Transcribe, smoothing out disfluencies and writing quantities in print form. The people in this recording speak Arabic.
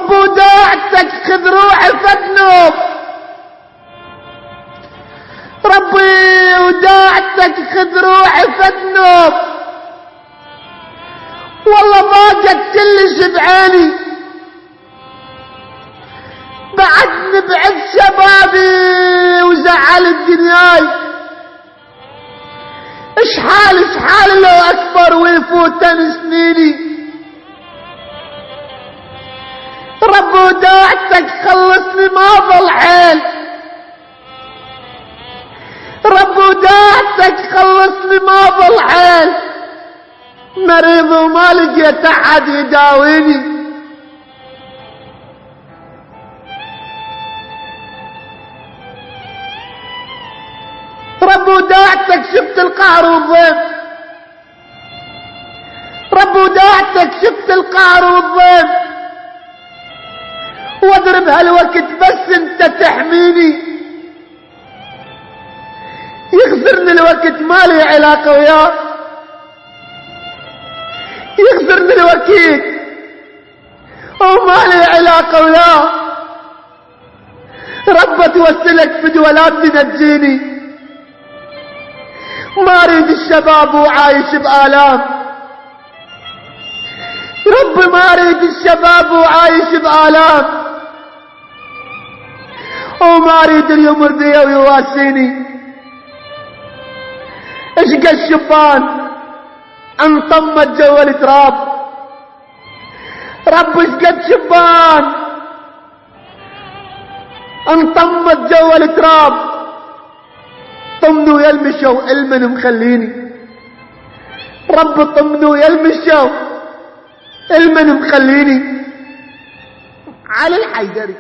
رب وداعتك خذ روحي فدنوب، ربي وداعتك خذ روحي فدنوب، والله ضاقت كلش بعيني بعد نبعد شبابي وزعلت دنياي. اشحال لو اكبر ويفوتن سنيني، رب وداعتك خلصني ما ظل حيل، رب وداعتك خلصني ما ظل حيل، مريض وما لقيت احد يداويني. رب وداعتك شفت القهر والضيم، رب وداعتك شفت القهر والضيم، واضرب هالوقت بس انت تحميني. يخسرني الوقت مالي علاقة وياه، يخسرني الوقت ومالي علاقة وياه. رب توسلك فدوى لا تنجيني، ما اريد الشباب وعايش بآلام، رب ما اريد الشباب وعايش بآلام، وما اريد اليمر بيا ويواسيني. اشقى الشبان انطمت جوا التراب، رب اشقى الشبان انطمت جوا التراب، طمنوا يلمشوا المن مخليني، رب طمنوا يلمشوا المن مخليني. علي الحيدري.